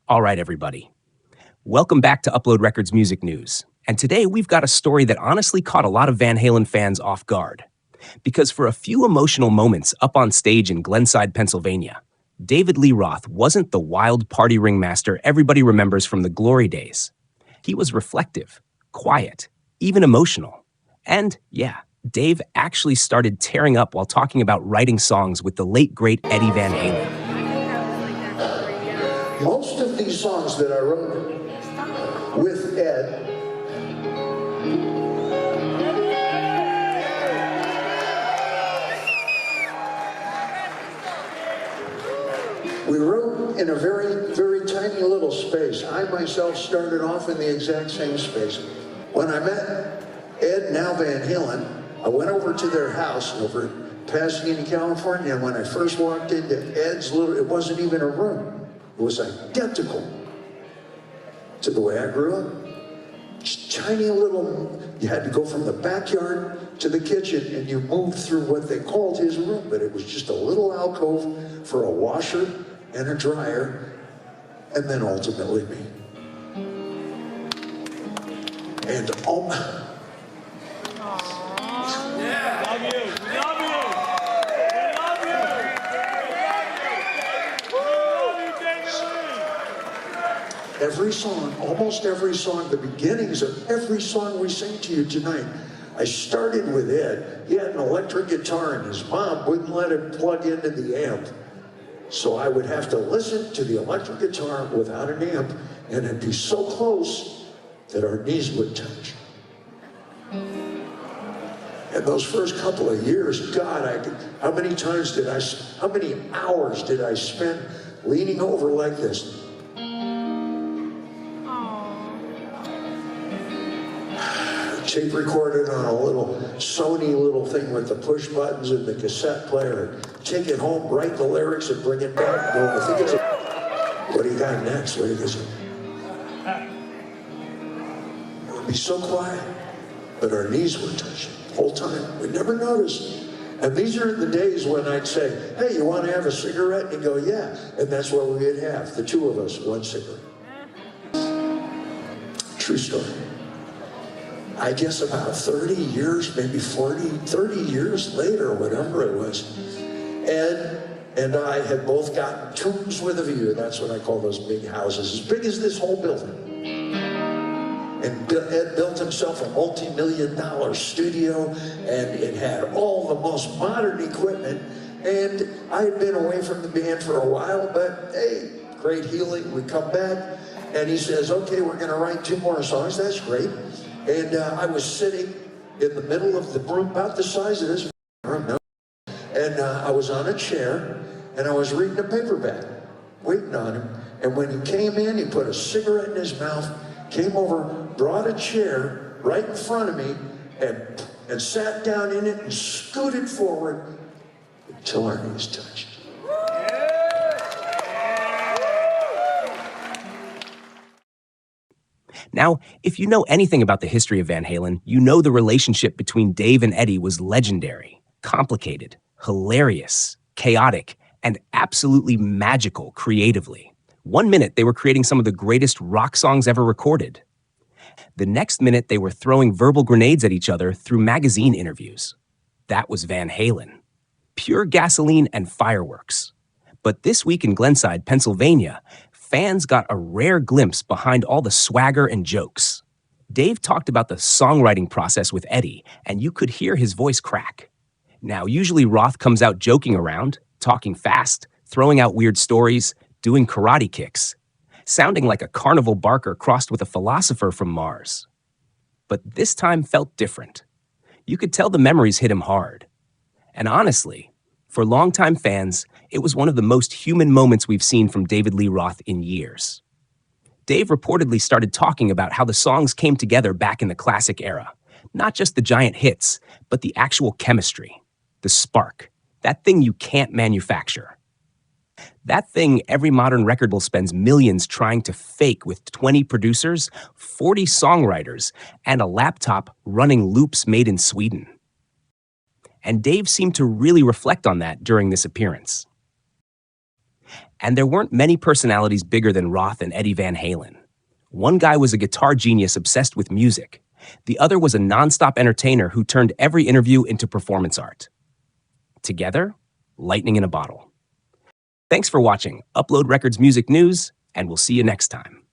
All right, everybody. Welcome back to Upload Records Music News. And today we've got a story that honestly caught a lot of Van Halen fans off guard. Because for a few emotional moments up on stage in Glenside, Pennsylvania, David Lee Roth wasn't the wild party ringmaster everybody remembers from the glory days. He was reflective, quiet, even emotional. And yeah, Dave actually started tearing up while talking about writing songs with the late, great Eddie Van Halen. Most of these songs that I wrote with Ed we wrote in a very, very tiny little space. I myself started off in the exact same space. When I met Ed, now Van Halen, I went over to their house over in Pasadena, California, and when I first walked into Ed's it wasn't even a room. It was identical to the way I grew up. Just tiny little, you had to go from the backyard to the kitchen and you moved through what they called his room, but it was just a little alcove for a washer and a dryer, and then ultimately me. And every song, almost every song, the beginnings of every song we sing to you tonight, I started with Ed. He had an electric guitar and his mom wouldn't let him plug into the amp. So I would have to listen to the electric guitar without an amp, and it'd be so close that our knees would touch. And those first couple of years, God, how many hours did I spend leaning over like this? Tape recorded on a little Sony little thing with the push buttons and the cassette player. Take it home, write the lyrics, and bring it back. Go, I think it's what do you got next? What do you got? It would be so quiet, but our knees were touching the whole time. We never noticed. And these are the days when I'd say, hey, you want to have a cigarette? And he'd go, yeah. And that's what we'd have, the two of us, one cigarette. True story. I guess about 30 years, maybe 30 years later, whatever it was, Ed and I had both gotten tombs with a view. That's what I call those big houses, as big as this whole building. And Ed built himself a multi-million-dollar studio, and it had all the most modern equipment. And I had been away from the band for a while, but hey, great healing. We come back, and he says, okay, we're going to write 2 more songs. That's great. And I was sitting in the middle of the room, about the size of this room, and I was on a chair, and I was reading a paperback, waiting on him. And when he came in, he put a cigarette in his mouth, came over, brought a chair right in front of me, and sat down in it and scooted forward until our knees touched. Now, if you know anything about the history of Van Halen, you know the relationship between Dave and Eddie was legendary, complicated, hilarious, chaotic, and absolutely magical creatively. One minute, they were creating some of the greatest rock songs ever recorded. The next minute, they were throwing verbal grenades at each other through magazine interviews. That was Van Halen. Pure gasoline and fireworks. But this week in Glenside, Pennsylvania, fans got a rare glimpse behind all the swagger and jokes. Dave talked about the songwriting process with Eddie, and you could hear his voice crack. Now, usually Roth comes out joking around, talking fast, throwing out weird stories, doing karate kicks, sounding like a carnival barker crossed with a philosopher from Mars. But this time felt different. You could tell the memories hit him hard. And honestly, for longtime fans, it was one of the most human moments we've seen from David Lee Roth in years. Dave reportedly started talking about how the songs came together back in the classic era. Not just the giant hits, but the actual chemistry, the spark, that thing you can't manufacture. That thing every modern record label spends millions trying to fake with 20 producers, 40 songwriters, and a laptop running loops made in Sweden. And Dave seemed to really reflect on that during this appearance. And there weren't many personalities bigger than Roth and Eddie Van Halen. One guy was a guitar genius obsessed with music. The other was a nonstop entertainer who turned every interview into performance art. Together, lightning in a bottle. Thanks for watching Upload Records Music News, and we'll see you next time.